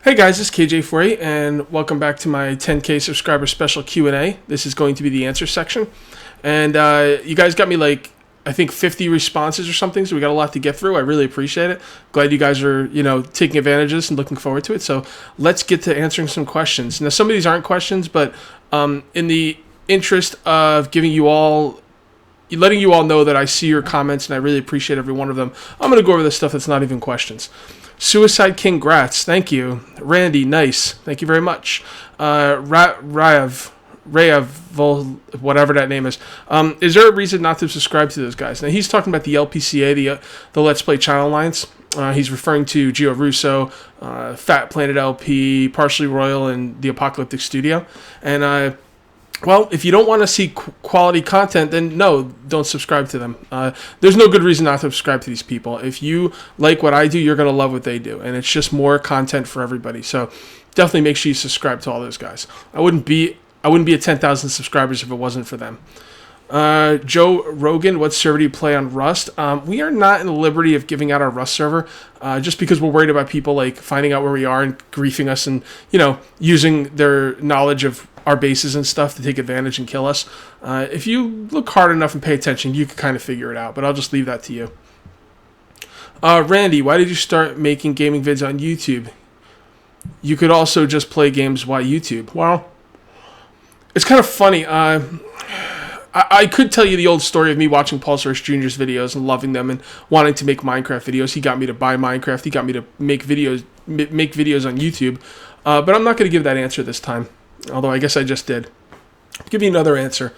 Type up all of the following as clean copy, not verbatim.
Hey guys, it's KJ48, and welcome back to my 10K subscriber special Q&A. This is going to be the answer section. And you guys got me like, I think 50 responses or something, so we got a lot to get through. I really appreciate it. Glad you guys are, taking advantage of this and looking forward to it. So let's get to answering some questions. Now, some of these aren't questions, but in the interest of letting you all know that I see your comments and I really appreciate every one of them, I'm going to go over the stuff that's not even questions. Suicide King Gratz, thank you. Randy, nice, thank you very much. Rayav, whatever that name is there a reason not to subscribe to those guys? Now, he's talking about the LPCA, the Let's Play Channel Alliance. He's referring to Gio Russo, Fat Planet LP, Partially Royal, and the Apocalyptic Studio. And well, if you don't want to see quality content, then no, don't subscribe to them. There's no good reason not to subscribe to these people. If you like what I do, you're going to love what they do. And it's just more content for everybody. So definitely make sure you subscribe to all those guys. I wouldn't be at 10,000 subscribers if it wasn't for them. Joe Rogan, what server do you play on Rust? We are not in the liberty of giving out our Rust server, just because we're worried about people like finding out where we are and griefing us and, using their knowledge of our bases and stuff to take advantage and kill us. If you look hard enough and pay attention, you can kind of figure it out, but I'll just leave that to you. Randy, why did you start making gaming vids on YouTube? You could also just play games while YouTube. Well, it's kind of funny. I could tell you the old story of me watching Paul Source Jr.'s videos and loving them and wanting to make Minecraft videos. He got me to buy Minecraft. He got me to make videos on YouTube. But I'm not going to give that answer this time, although I guess I just did. I'll give you another answer.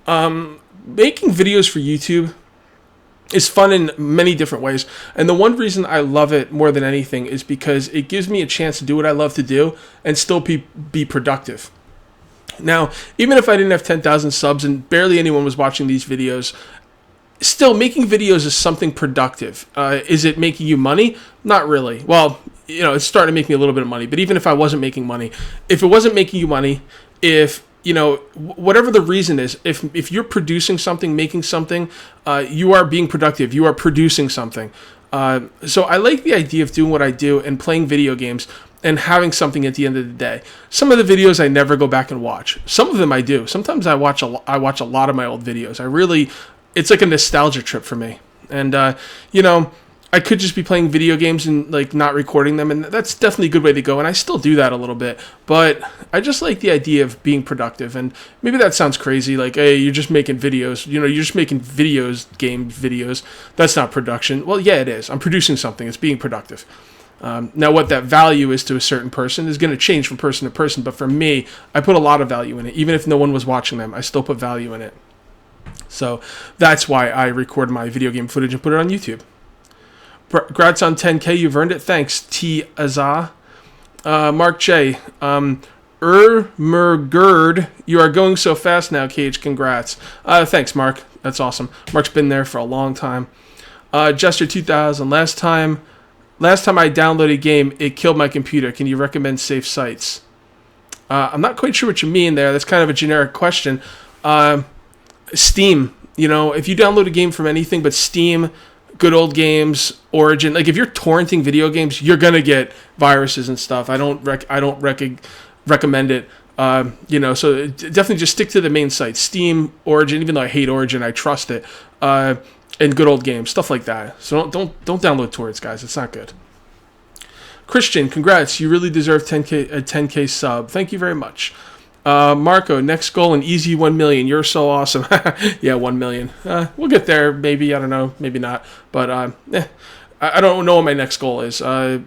Making videos for YouTube is fun in many different ways. And the one reason I love it more than anything is because it gives me a chance to do what I love to do and still be productive. Now, even if I didn't have 10,000 subs and barely anyone was watching these videos, still making videos is something productive. Is it making you money? Not really. Well, it's starting to make me a little bit of money. But even if I wasn't making money, if it wasn't making you money, if, whatever the reason is, if you're producing something, making something, you are being productive. You are producing something. So I like the idea of doing what I do and playing video games and having something at the end of the day. Some of the videos I never go back and watch. Some of them I do. Sometimes I watch a lot of my old videos. It's like a nostalgia trip for me. And, I could just be playing video games and like not recording them, and that's definitely a good way to go, and I still do that a little bit. But I just like the idea of being productive, and maybe that sounds crazy, like, hey, you're just making videos, you're just making game videos. That's not production. Well, yeah, it is. I'm producing something. It's being productive. Now, what that value is to a certain person is going to change from person to person, but for me, I put a lot of value in it. Even if no one was watching them, I still put value in it. So that's why I record my video game footage and put it on YouTube. Congrats on 10K, you've earned it. Thanks, T. Azah. Mark J. Mergerd, you are going so fast now, Cage. Congrats. Thanks, Mark. That's awesome. Mark's been there for a long time. Jester 2000. Last time I downloaded a game, it killed my computer. Can you recommend safe sites? I'm not quite sure what you mean there. That's kind of a generic question. Steam. If you download a game from anything but Steam, Good Old Games, Origin, like if you're torrenting video games, you're gonna get viruses and stuff. I don't recommend it. So definitely just stick to the main site. Steam, Origin. Even though I hate Origin, I trust it. And Good Old Games, stuff like that. So don't download torrents, guys. It's not good. Christian, congrats. You really deserve a 10K sub. Thank you very much. Marco, next goal, an easy 1 million. You're so awesome. Yeah, 1 million. We'll get there, maybe. I don't know. Maybe not. But I don't know what my next goal is. I'm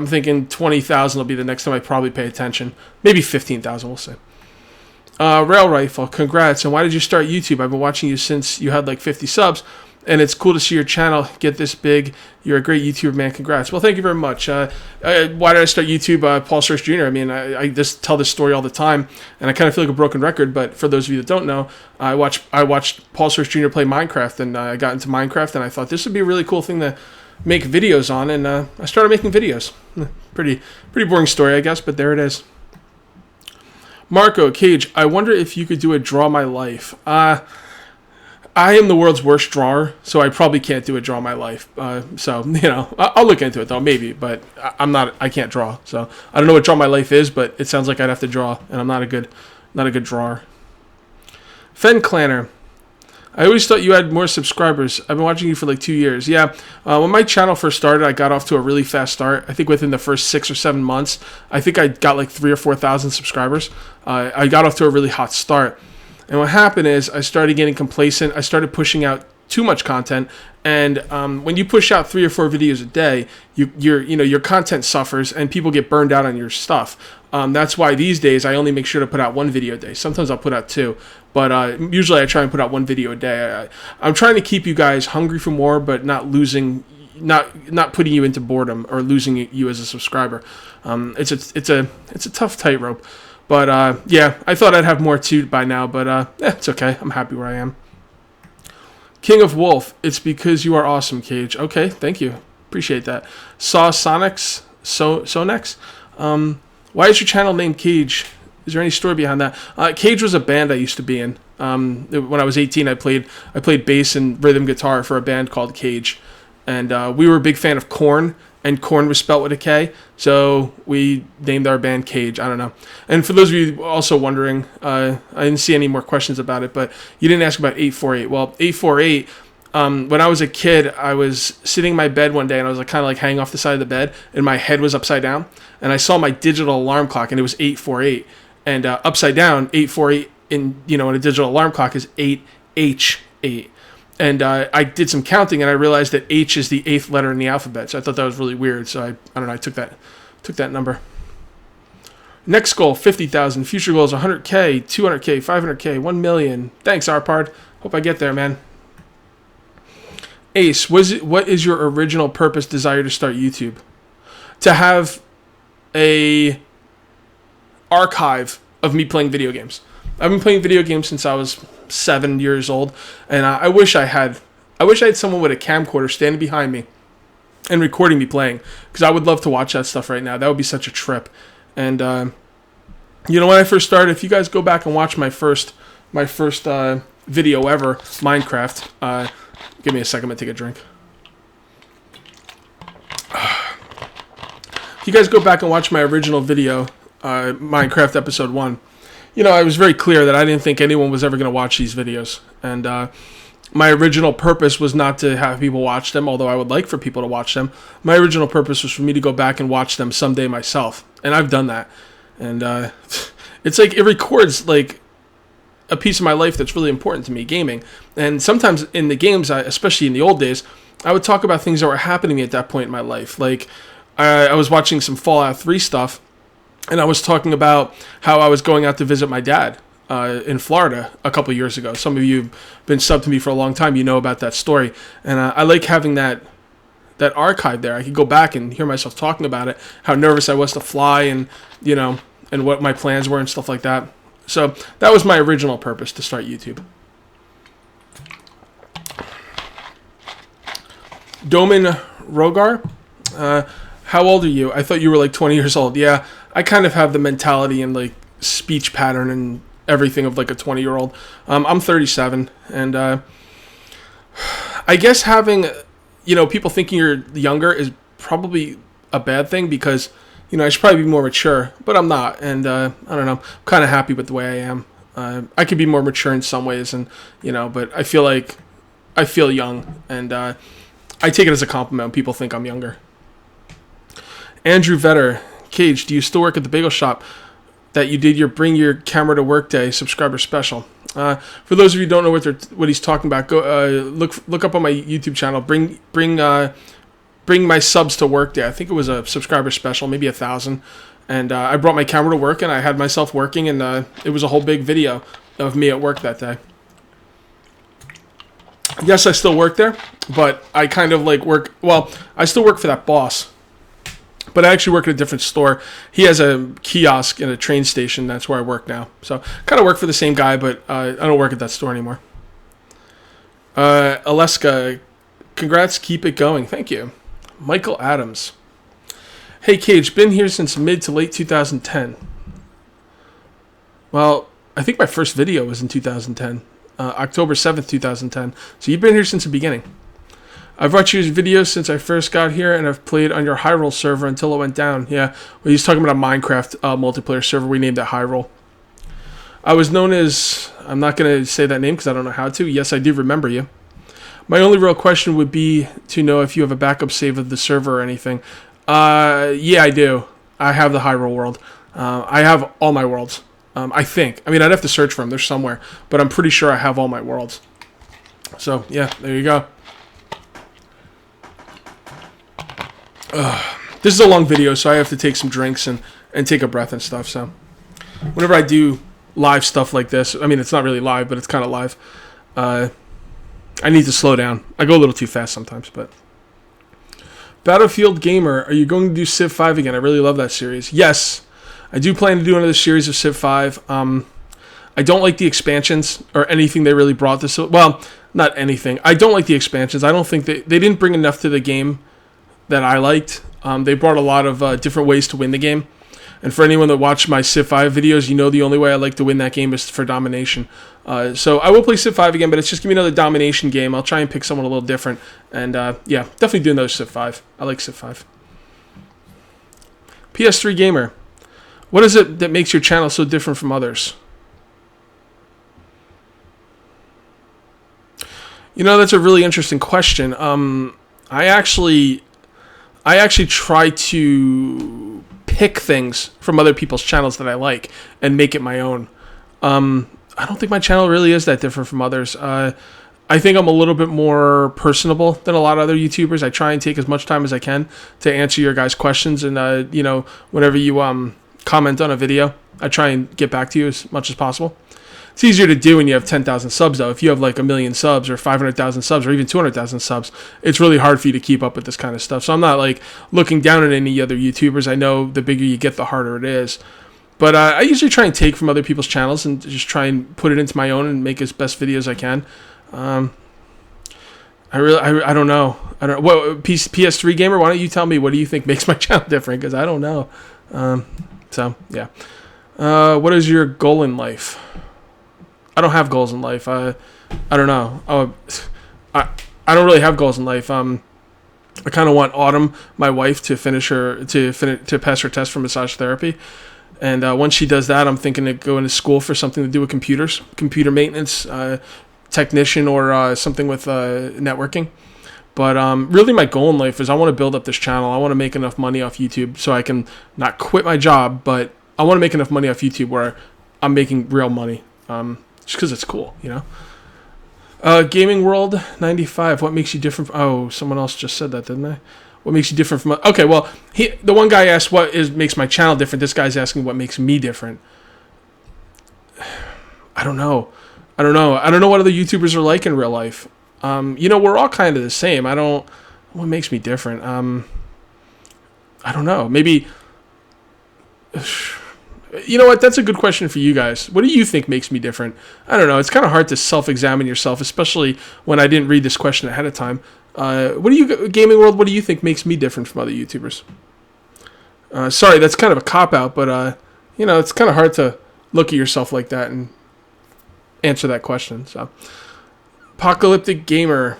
thinking 20,000 will be the next time I probably pay attention. Maybe 15,000, we'll see. Rail Rifle, congrats. And why did you start YouTube? I've been watching you since you had like 50 subs. And it's cool to see your channel get this big. You're a great YouTuber, man. Congrats. Well, thank you very much. Why did I start YouTube? Paul Source Jr. I mean, I just tell this story all the time, and I kind of feel like a broken record. But for those of you that don't know, I watched Paul Source Jr. play Minecraft, and I got into Minecraft, and I thought this would be a really cool thing to make videos on, and I started making videos. Pretty boring story, I guess, but there it is. Marco, Cage, I wonder if you could do a Draw My Life. I am the world's worst drawer, so I probably can't do a draw in my life. So, I'll look into it though, maybe, but I can't draw. So I don't know what draw my life is, but it sounds like I'd have to draw, and I'm not a good drawer. Fen Clanner. I always thought you had more subscribers. I've been watching you for like 2 years. Yeah, when my channel first started, I got off to a really fast start. I think within the first 6 or 7 months, I think I got like 3,000 or 4,000 subscribers. I got off to a really hot start. And what happened is I started getting complacent. I started pushing out too much content. And when you push out 3 or 4 videos a day, your content suffers and people get burned out on your stuff. That's why these days I only make sure to put out 1 video a day. Sometimes I'll put out 2, but usually I try and put out 1 video a day. I'm trying to keep you guys hungry for more, but not putting you into boredom or losing you as a subscriber. It's a tough tightrope. But yeah, I thought I'd have more too by now, but it's okay. I'm happy where I am. King of Wolf, it's because you are awesome, Cage. Okay, thank you. Appreciate that. Saw Sonics, Sonex. Why is your channel named Cage? Is there any story behind that? Cage was a band I used to be in. When I was 18, I played bass and rhythm guitar for a band called Cage. And we were a big fan of Korn, and Korn was spelt with a K, so we named our band Cage. I don't know. And for those of you also wondering, I didn't see any more questions about it, but you didn't ask about 848. Well, 848, when I was a kid, I was sitting in my bed one day, and I was kind of like hanging off the side of the bed, and my head was upside down, and I saw my digital alarm clock, and it was 848, and upside down, 848 in a digital alarm clock is 8H8. And I did some counting, and I realized that H is the 8th letter in the alphabet. So I thought that was really weird. So I don't know. I took that number. Next goal, 50,000. Future goals, 100K, 200K, 500K, 1 million. Thanks, Arpard. Hope I get there, man. Ace, what is your original purpose, desire to start YouTube? To have a archive of me playing video games. I've been playing video games since I was 7 years old, and I wish I had someone with a camcorder standing behind me and recording me playing, because I would love to watch that stuff right now. That would be such a trip. And when I first started, if you guys go back and watch my first video ever, Minecraft. Give me a second, I'm gonna take a drink. If you guys go back and watch my original video, Minecraft episode 1. I was very clear that I didn't think anyone was ever going to watch these videos. And my original purpose was not to have people watch them, although I would like for people to watch them. My original purpose was for me to go back and watch them someday myself. And I've done that. And it's like it records like a piece of my life that's really important to me, gaming. And sometimes in the games, especially in the old days, I would talk about things that were happening at that point in my life. Like I was watching some Fallout 3 stuff, and I was talking about how I was going out to visit my dad in Florida a couple years ago. Some of you have been subbed to me for a long time. You know about that story. And I like having that archive there. I could go back and hear myself talking about it, how nervous I was to fly, and and what my plans were and stuff like that. So that was my original purpose, to start YouTube. Domin Rogar, how old are you? I thought you were like 20 years old. Yeah, I kind of have the mentality and like speech pattern and everything of like a 20-year-old. I'm 37, and I guess having people thinking you're younger is probably a bad thing, because I should probably be more mature, but I'm not, and I don't know. I'm kind of happy with the way I am. I could be more mature in some ways, and but I feel young, and I take it as a compliment when people think I'm younger. Andrew Vetter, Cage, do you still work at the bagel shop that you did your Bring Your Camera to Work Day subscriber special? For those of you who don't know what he's talking about, go look up on my YouTube channel. Bring my subs to work day. I think it was a subscriber special, maybe 1,000. And I brought my camera to work, and I had myself working, and it was a whole big video of me at work that day. Yes, I still work there, but I kind of like work. Well, I still work for that boss, but I actually work at a different store. He has a kiosk in a train station. That's where I work now. So kind of work for the same guy, but I don't work at that store anymore. Aleska, congrats. Keep it going. Thank you. Michael Adams. Hey, Cage, been here since mid to late 2010. Well, I think my first video was in 2010. October 7th, 2010. So you've been here since the beginning. I've watched your videos since I first got here, and I've played on your Hyrule server until it went down. Yeah, well, he's talking about a Minecraft multiplayer server. We named it Hyrule. I was known as... I'm not going to say that name because I don't know how to. Yes, I do remember you. My only real question would be to know if you have a backup save of the server or anything. Yeah, I do. I have the Hyrule world. I have all my worlds. I think. I mean, I'd have to search for them. They're somewhere. But I'm pretty sure I have all my worlds. So, yeah, there you go. This is a long video, so I have to take some drinks and take a breath and stuff. So, whenever I do live stuff like this, I mean, it's not really live, but it's kind of live. I need to slow down. I go a little too fast sometimes, but... Battlefield Gamer, are you going to do Civ 5 again? I really love that series. Yes, I do plan to do another series of Civ 5. I don't like the expansions or anything they really brought this. Well, not anything. I don't like the expansions. I don't think they didn't bring enough to the game that I liked. They brought a lot of different ways to win the game. And for anyone that watched my Civ 5 videos, you know the only way I like to win that game is for domination. So I will play Civ 5 again, but it's just give me another domination game. I'll try and pick someone a little different. And yeah, definitely do another Civ 5. I like Civ 5. PS3 Gamer. What is it that makes your channel so different from others? You know, that's a really interesting question. I actually try to pick things from other people's channels that I like and make it my own. I don't think my channel really is that different from others. I think I'm a little bit more personable than a lot of other YouTubers. I try and take as much time as I can to answer your guys' questions, and you know, whenever you comment on a video, I try and get back to you as much as possible. It's easier to do when you have 10,000 subs, though. If you have like 1 million subs or 500,000 subs or even 200,000 subs, it's really hard for you to keep up with this kind of stuff. So I'm not like looking down at any other YouTubers. I know the bigger you get, the harder it is. But I usually try and take from other people's channels and just try and put it into my own and make as best videos I can. I don't know. What PS3 Gamer? Why don't you tell me, what do you think makes my channel different? Because I don't know. So yeah. What is your goal in life? I don't have goals in life. I don't know. I don't really have goals in life. I kind of want Autumn, my wife, to pass her test for massage therapy. And once she does that, I'm thinking of going to school for something to do with computers, computer maintenance, technician, or something with networking. But really my goal in life is I want to build up this channel. I want to make enough money off YouTube so I can not quit my job, but I want to make enough money off YouTube where I'm making real money. Just because it's cool, you know? Gaming World 95, what makes you different oh, someone else just said that, didn't they? What makes you different from... Okay, well, the one guy asked what makes my channel different. This guy's asking what makes me different. I don't know. I don't know what other YouTubers are like in real life. You know, we're all kind of the same. What makes me different? I don't know. Maybe... You know what? That's a good question for you guys. What do you think makes me different? I don't know. It's kind of hard to self-examine yourself, especially when I didn't read this question ahead of time. Gaming World, what do you think makes me different from other YouTubers? Sorry, that's kind of a cop-out, but, you know, it's kind of hard to look at yourself like that and answer that question. So, Apocalyptic Gamer.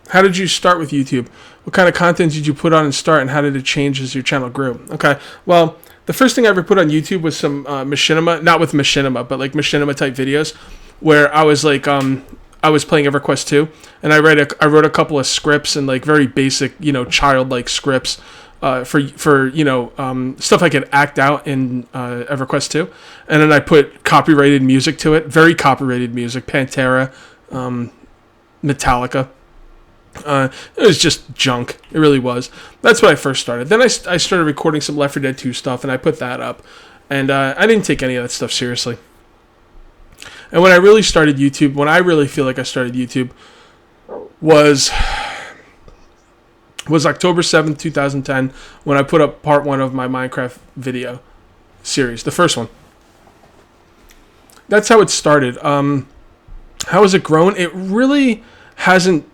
How did you start with YouTube? What kind of content did you put on and start, and how did it change as your channel grew? Okay, well... The first thing I ever put on YouTube was some machinima, not with machinima, but like machinima type videos, where I was like, I was playing EverQuest 2, and I wrote a couple of scripts and like very basic, you know, childlike scripts for you know stuff I could act out in EverQuest 2, and then I put copyrighted music to it, very copyrighted music, Pantera, Metallica. It was just junk. It really was. That's when I first started. Then I started recording some Left 4 Dead 2 stuff, and I put that up. And I didn't take any of that stuff seriously. And when I really started YouTube, when I really feel like I started YouTube, was October 7th, 2010, when I put up part 1 of my Minecraft video series, the first one. That's how it started. How has it grown? It really hasn't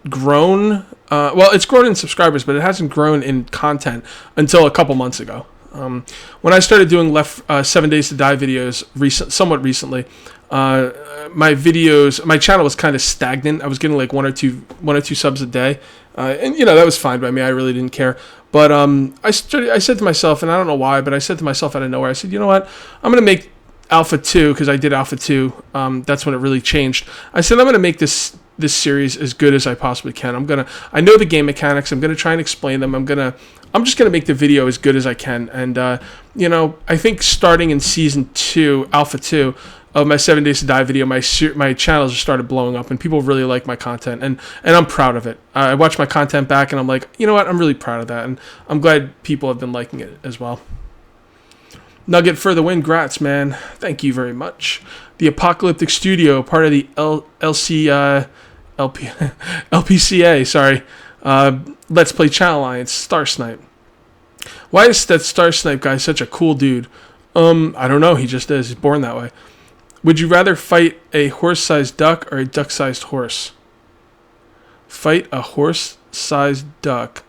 grown. Well, it's grown in subscribers, but it hasn't grown in content until a couple months ago. When I started doing 7 Days to Die videos somewhat recently, my channel was kind of stagnant. I was getting like one or two subs a day, and that was fine by me. I really didn't care. But I said to myself, and I don't know why, but I said to myself out of nowhere, I said, you know what? I'm gonna make Alpha 2, because I did Alpha 2. That's when it really changed. I said I'm gonna make this series as good as I possibly can. I know the game mechanics. I'm gonna try and explain them. I'm just gonna make the video as good as I can. And I think starting in season 2, Alpha 2 of my 7 Days to Die video, my channels just started blowing up, and people really like my content, and I'm proud of it. I watch my content back, and I'm like, you know what? I'm really proud of that, and I'm glad people have been liking it as well. Nugget for the win. Grats, man. Thank you very much. The Apocalyptic Studio, part of the LPCA, sorry. Let's Play Channel Alliance, Star Snipe. Why is that Star Snipe guy such a cool dude? I don't know. He just is. He's born that way. Would you rather fight a horse-sized duck or a duck-sized horse? Fight a horse-sized duck.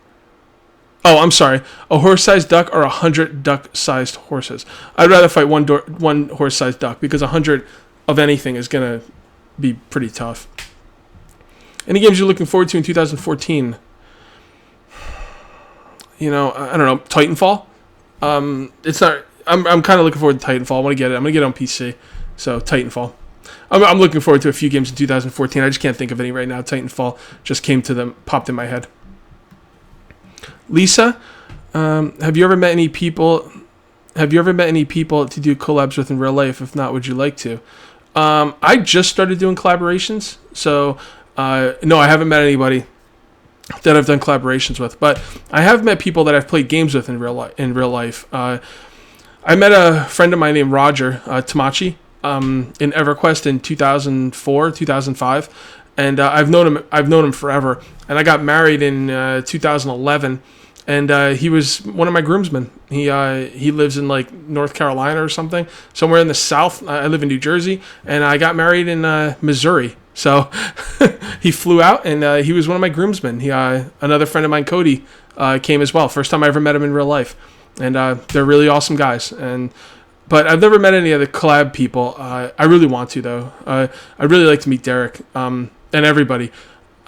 Oh, I'm sorry. A horse-sized duck or 100 duck-sized horses? I'd rather fight one horse-sized duck, because 100 of anything is going to be pretty tough. Any games you're looking forward to in 2014? I don't know. Titanfall? It's not... I'm kind of looking forward to Titanfall. I want to get it. I'm going to get it on PC. So, Titanfall. I'm looking forward to a few games in 2014. I just can't think of any right now. Titanfall just popped in my head. Lisa, have you ever met any people to do collabs with in real life? If not, would you like to? I just started doing collaborations, so no, I haven't met anybody that I've done collaborations with, but I have met people that I've played games with in real life. I met a friend of mine named Roger Tamachi in EverQuest in 2004, 2005, and I've known him forever. And I got married in 2011, and he was one of my groomsmen. He lives in like North Carolina or something, somewhere in the South. I live in New Jersey, and I got married in Missouri. So he flew out, and he was one of my groomsmen. Another friend of mine, Cody, came as well. First time I ever met him in real life, and they're really awesome guys. But I've never met any other collab people. I really want to, though. I'd really like to meet Derek and everybody.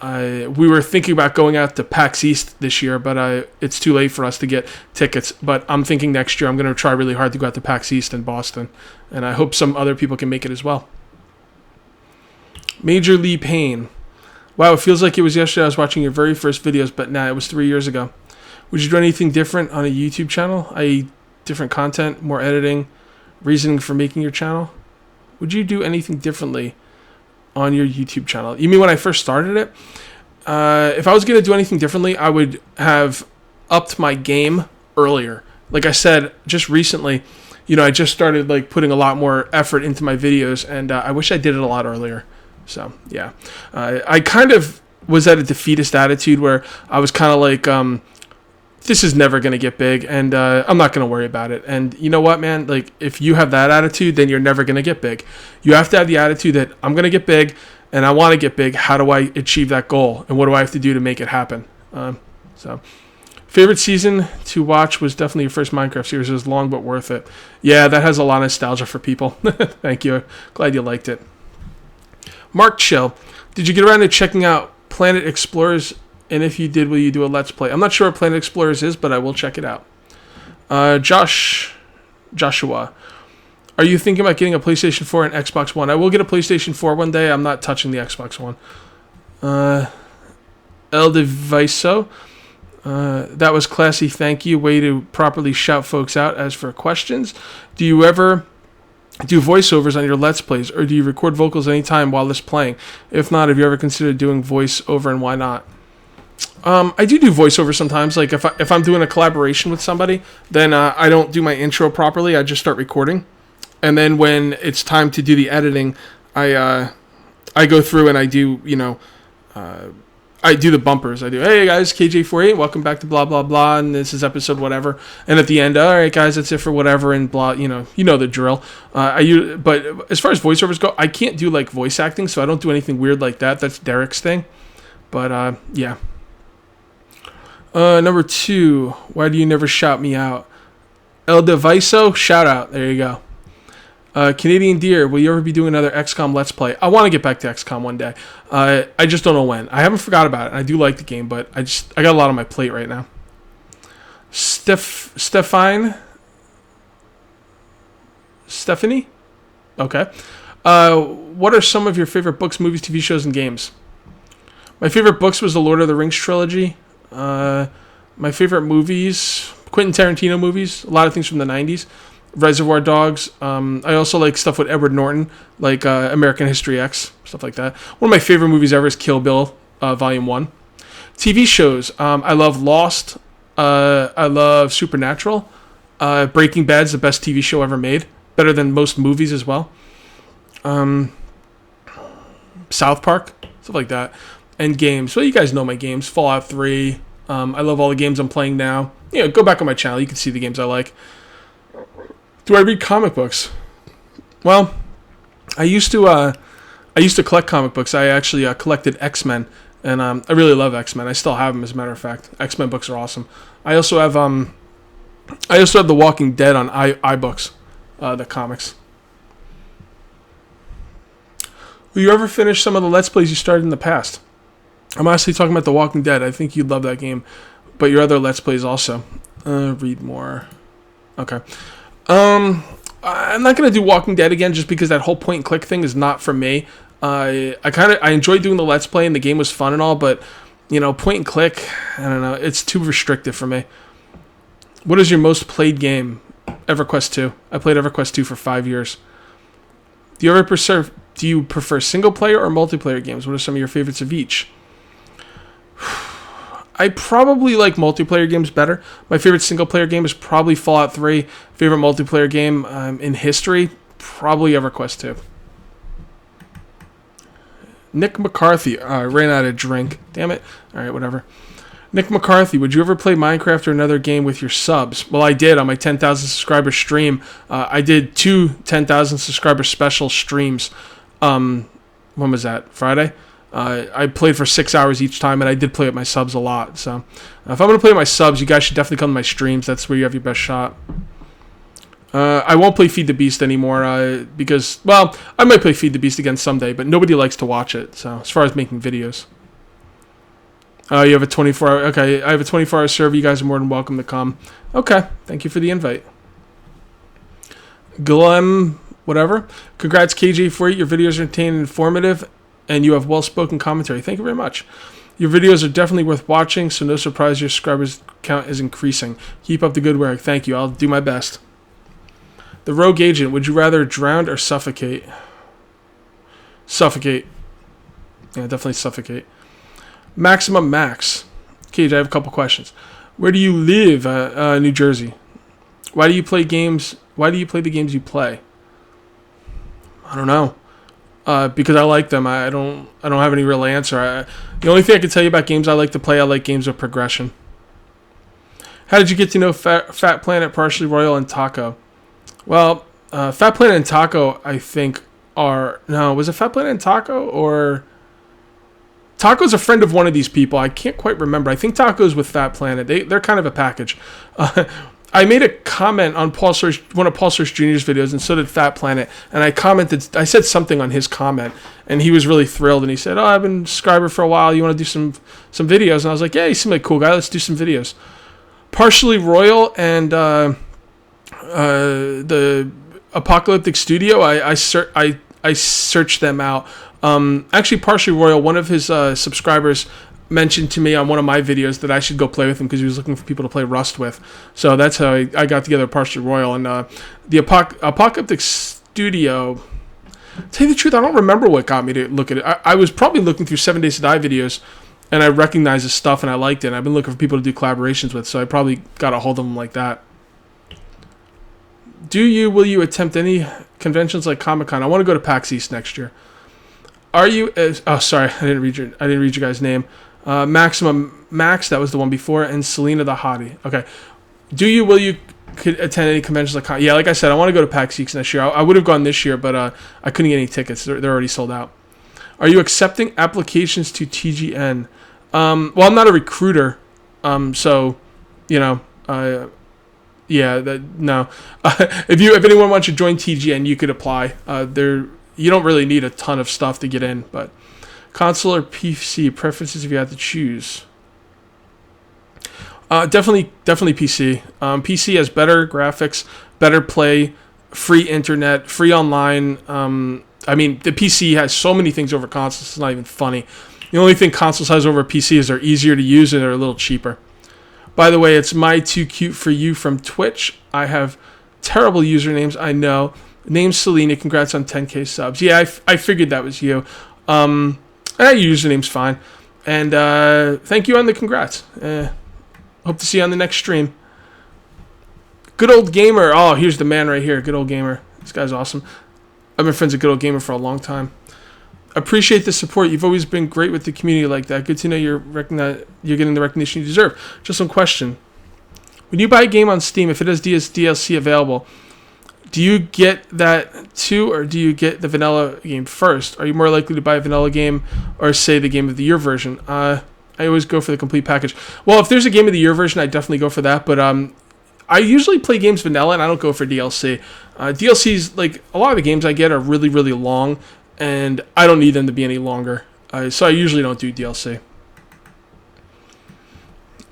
We were thinking about going out to PAX East this year, but it's too late for us to get tickets. But I'm thinking next year I'm going to try really hard to go out to PAX East in Boston, and I hope some other people can make it as well. Major Lee Payne. Wow, it feels like it was yesterday I was watching your very first videos, but nah, it was 3 years ago. Would you do anything different on a YouTube channel? i.e. different content, more editing, reasoning for making your channel? Would you do anything differently on your YouTube channel? You mean when I first started it? If I was going to do anything differently, I would have upped my game earlier. Like I said, just recently, I just started like putting a lot more effort into my videos, and I wish I did it a lot earlier. So, yeah. I kind of was at a defeatist attitude where I was kind of like, this is never going to get big, and I'm not going to worry about it. And you know what, man? Like, if you have that attitude, then you're never going to get big. You have to have the attitude that I'm going to get big, and I want to get big. How do I achieve that goal? And what do I have to do to make it happen? Favorite season to watch was definitely your first Minecraft series. It was long, but worth it. Yeah, that has a lot of nostalgia for people. Thank you. Glad you liked it. Mark Chill, did you get around to checking out Planet Explorers? And if you did, will you do a Let's Play? I'm not sure what Planet Explorers is, but I will check it out. Joshua, are you thinking about getting a PlayStation 4 and Xbox One? I will get a PlayStation 4 one day. I'm not touching the Xbox One. El Deviso, that was classy. Thank you. Way to properly shout folks out. As for questions, do you ever do voiceovers on your Let's Plays, or do you record vocals anytime while this playing? If not, have you ever considered doing voiceover, and why not? I do voiceover sometimes. Like if I'm doing a collaboration with somebody, then I don't do my intro properly. I just start recording, and then when it's time to do the editing, I go through and I do I do the bumpers. I do, hey guys, KJ48, welcome back to blah blah blah, and this is episode whatever. And at the end, all right guys, that's it for whatever, and blah. You know the drill. But as far as voiceovers go, I can't do like voice acting, so I don't do anything weird like that. That's Derek's thing. But yeah. Number 2, why do you never shout me out? El Deviso, shout out. There you go. Canadian Deer, will you ever be doing another XCOM Let's Play? I want to get back to XCOM one day. I just don't know when. I haven't forgot about it. I do like the game, but I got a lot on my plate right now. Stephanie? Okay. What are some of your favorite books, movies, TV shows, and games? My favorite books was the Lord of the Rings trilogy. My favorite movies, Quentin Tarantino movies, a lot of things from the 90s. Reservoir Dogs. I also like stuff with Edward Norton, like American History X, stuff like that. One of my favorite movies ever is Kill Bill, Volume 1. TV shows. I love Lost. I love Supernatural. Breaking Bad's the best TV show ever made. Better than most movies as well. South Park, stuff like that. And games. Well, you guys know my games. Fallout 3. I love all the games I'm playing now. Go back on my channel. You can see the games I like. Do I read comic books? Well, I used to collect comic books. I actually collected X-Men, and I really love X-Men. I still have them, as a matter of fact. X-Men books are awesome. I also have The Walking Dead on iBooks, the comics. Will you ever finish some of the Let's Plays you started in the past? I'm honestly talking about The Walking Dead. I think you'd love that game, but your other Let's Plays also. Read more. Okay. I'm not gonna do Walking Dead again just because that whole point and click thing is not for me. I enjoyed doing the Let's Play and the game was fun and all, but point and click, I don't know, it's too restrictive for me. What is your most played game? EverQuest 2. I played EverQuest 2 for 5 years. Do you prefer single player or multiplayer games? What are some of your favorites of each? I probably like multiplayer games better. My favorite single-player game is probably Fallout 3. Favorite multiplayer game in history, probably EverQuest 2. Nick McCarthy. I ran out of drink. Damn it. All right, whatever. Nick McCarthy, would you ever play Minecraft or another game with your subs? Well, I did on my 10,000 subscriber stream. I did 2 10,000 subscriber special streams. When was that? Friday? I played for 6 hours each time, and I did play with my subs a lot. So if I'm going to play with my subs, you guys should definitely come to my streams. That's where you have your best shot. I won't play Feed the Beast anymore because, well, I might play Feed the Beast again someday, but nobody likes to watch it. So as far as making videos. You have a 24-hour... Okay, I have a 24-hour server. You guys are more than welcome to come. Okay, thank you for the invite. Glem, whatever. Congrats, KJ48. Your videos are entertaining and informative, and you have well-spoken commentary. Thank you very much. Your videos are definitely worth watching, so no surprise your subscribers count is increasing. Keep up the good work. Thank you. I'll do my best. The Rogue Agent. Would you rather drown or suffocate? Suffocate. Yeah, definitely suffocate. Maximum Max. Cage, I have a couple questions. Where do you live? New Jersey. Why do you play games? Why do you play the games you play? I don't know. Because I like them. I don't have any real answer. The only thing I can tell you about games I like to play, I like games with progression. How did you get to know Fat Planet, Partially Royal, and Taco? Well, Fat Planet and Taco, I think, are... No, was it Fat Planet and Taco, or... Taco's a friend of one of these people. I can't quite remember. I think Taco's with Fat Planet. They're kind of a package. I made a comment on one of Paul Search Jr.'s videos, and so did Fat Planet. And I said something on his comment, and he was really thrilled. And he said, I've been a subscriber for a while. You want to do some videos? And I was like, yeah, you seem like a cool guy. Let's do some videos. Partially Royal and the Apocalyptic Studio, I searched them out. Actually, Partially Royal, one of his subscribers mentioned to me on one of my videos that I should go play with him because he was looking for people to play Rust with. So that's how I got together Partially Royal. And the Apocalyptic Studio, to tell you the truth, I don't remember what got me to look at it. I was probably looking through 7 Days to Die videos, and I recognized his stuff, and I liked it. And I've been looking for people to do collaborations with, so I probably got a hold of them like that. Will you attempt any conventions like Comic-Con? I want to go to PAX East next year. Are you... sorry, I didn't read your guys' name. Maximum Max, that was the one before, and Selena the Hottie. Okay. Will you attend any conventions like... Yeah, like I said, I want to go to PAX East next year. I would have gone this year, but I couldn't get any tickets. They're already sold out. Are you accepting applications to TGN? Well, I'm not a recruiter, so, Yeah, no. If anyone wants to join TGN, you could apply. You don't really need a ton of stuff to get in, but console or PC preferences if you had to choose. Definitely PC. PC has better graphics, better play, free internet, free online. I mean, the PC has so many things over consoles. It's not even funny. The only thing consoles has over PC is they're easier to use and they're a little cheaper. By the way, it's my too cute for you from Twitch. I have terrible usernames, I know. Name's Selena. Congrats on 10K subs. Yeah, I figured that was you. Your username's fine. And thank you on the congrats. Hope to see you on the next stream. Good Old Gamer. Oh, here's the man right here. Good Old Gamer. This guy's awesome. I've been friends with Good Old Gamer for a long time. Appreciate the support. You've always been great with the community like that. Good to know you're getting the recognition you deserve. Just some question. When you buy a game on Steam, if it has DLC available, do you get that too, or do you get the vanilla game first? Are you more likely to buy a vanilla game or, say, the Game of the Year version? I always go for the complete package. Well, if there's a Game of the Year version, I definitely go for that, but I usually play games vanilla, and I don't go for DLC. DLCs, like, a lot of the games I get are really, really long, and I don't need them to be any longer. So I usually don't do DLC.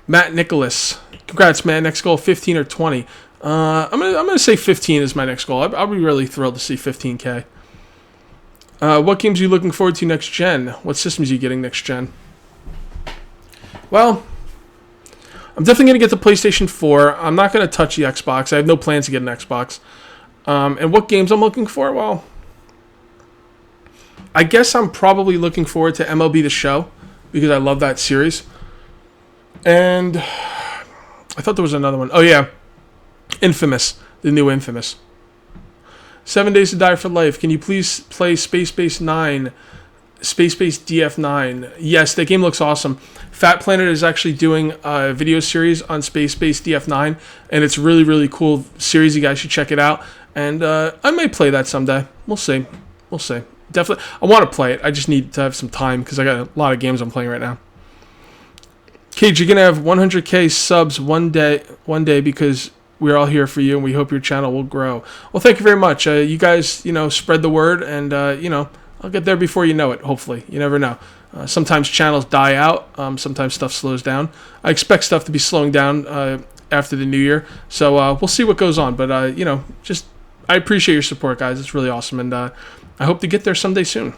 Matt Nicholas. Congrats, man. Next goal, 15 or 20. I'm gonna say 15 is my next goal. I'll be really thrilled to see 15K. What games are you looking forward to next gen? What systems are you getting next gen? Well, I'm definitely going to get the PlayStation 4. I'm not going to touch the Xbox. I have no plans to get an Xbox. And what games I'm looking for? Well, I guess I'm probably looking forward to MLB The Show because I love that series. And I thought there was another one. Oh, yeah. Infamous. The new Infamous. 7 Days to Die for Life. Can you please play Space Base DF9? Yes, that game looks awesome. Fat Planet is actually doing a video series on Space Base DF9, and it's really, really cool series. You guys should check it out. And I might play that someday. We'll see. Definitely. I want to play it. I just need to have some time because I got a lot of games I'm playing right now. Cage, you're going to have 100K subs one day because we're all here for you, and we hope your channel will grow. Well, thank you very much. You guys, spread the word, and, I'll get there before you know it, hopefully. You never know. Sometimes channels die out. Sometimes stuff slows down. I expect stuff to be slowing down after the new year. So we'll see what goes on. But, I appreciate your support, guys. It's really awesome. And I hope to get there someday soon.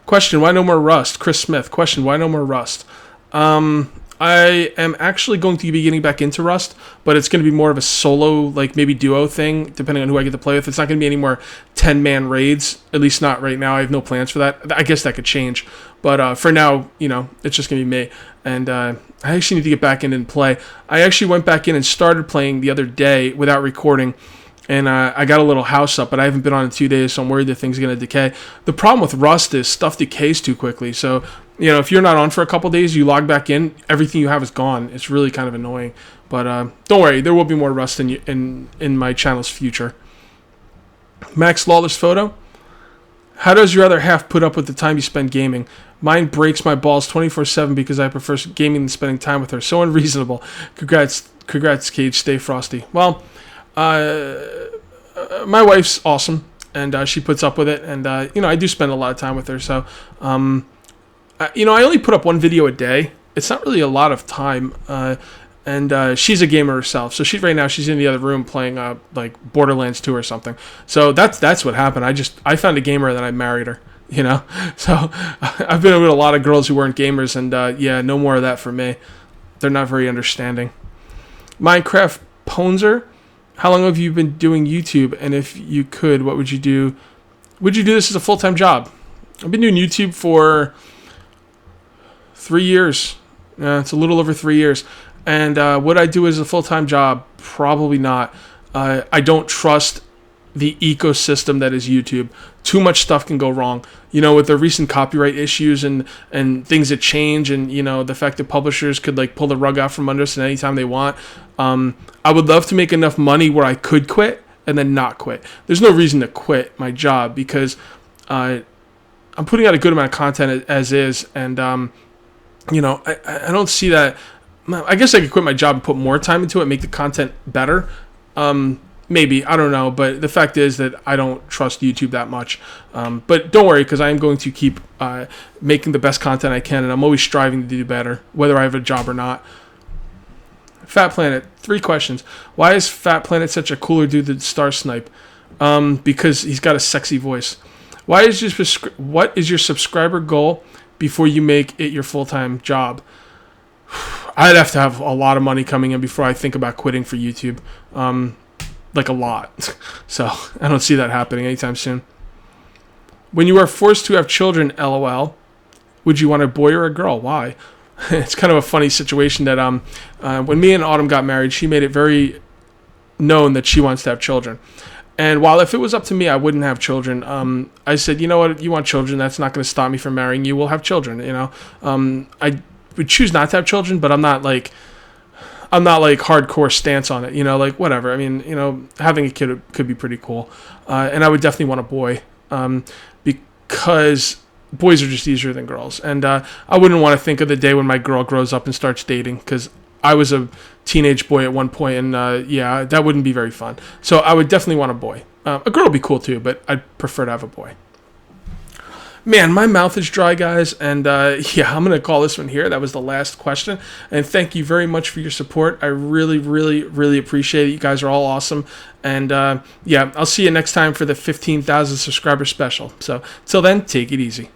Question, why no more Rust? Chris Smith. Question, why no more Rust? I am actually going to be getting back into Rust, but it's going to be more of a solo, like maybe duo thing, depending on who I get to play with. It's not going to be any more 10-man raids, at least not right now. I have no plans for that. I guess that could change, but for now, it's just going to be me. And I actually need to get back in and play. I actually went back in and started playing the other day without recording, and I got a little house up, but I haven't been on in 2 days, so I'm worried that things are going to decay. The problem with Rust is stuff decays too quickly, so if you're not on for a couple days, you log back in, everything you have is gone. It's really kind of annoying. But don't worry, there will be more Rust in my channel's future. Max Lawless Photo. How does your other half put up with the time you spend gaming? Mine breaks my balls 24/7 because I prefer gaming than spending time with her. So unreasonable. Congrats, Cage. Stay frosty. Well, my wife's awesome, and she puts up with it. And, I do spend a lot of time with her. So, I only put up one video a day. It's not really a lot of time, and she's a gamer herself. So she's in the other room playing like Borderlands 2 or something. So that's what happened. I found a gamer and then I married her. So I've been with a lot of girls who weren't gamers, and no more of that for me. They're not very understanding. Minecraft Ponzer, how long have you been doing YouTube? And if you could, what would you do? Would you do this as a full-time job? I've been doing YouTube for 3 years. It's a little over 3 years. And would I do as a full-time job? Probably not. I don't trust the ecosystem that is YouTube. Too much stuff can go wrong. With the recent copyright issues and things that change, and the fact that publishers could pull the rug out from under us at any time they want. I would love to make enough money where I could quit and then not quit. There's no reason to quit my job because I'm putting out a good amount of content as is, and I don't see that I guess I could quit my job and put more time into it, make the content better. Maybe, I don't know, but the fact is that I don't trust YouTube that much. But don't worry, because I am going to keep making the best content I can, and I'm always striving to do better, whether I have a job or not. Fat Planet, 3 questions. Why is Fat Planet such a cooler dude than Star Snipe? Because he's got a sexy voice. What is your subscriber goal before you make it your full-time job? I'd have to have a lot of money coming in before I think about quitting for YouTube. Like a lot. So I don't see that happening anytime soon. When you are forced to have children, LOL, would you want a boy or a girl? Why? It's kind of a funny situation that when me and Autumn got married, she made it very known that she wants to have children. And while if it was up to me, I wouldn't have children. I said, you know what? You want children? That's not going to stop me from marrying you. We'll have children. You know, I would choose not to have children, but I'm not like hardcore stance on it, you know, like whatever. I mean, you know, having a kid could be pretty cool. And I would definitely want a boy, because boys are just easier than girls. And I wouldn't want to think of the day when my girl grows up and starts dating, because I was a teenage boy at one point, and yeah, that wouldn't be very fun. So I would definitely want a boy. A girl would be cool too, but I'd prefer to have a boy. Man, my mouth is dry, guys, and yeah, I'm going to call this one here. That was the last question, and thank you very much for your support. I really, really, really appreciate it. You guys are all awesome, and yeah, I'll see you next time for the 15,000 subscriber special. So, till then, take it easy.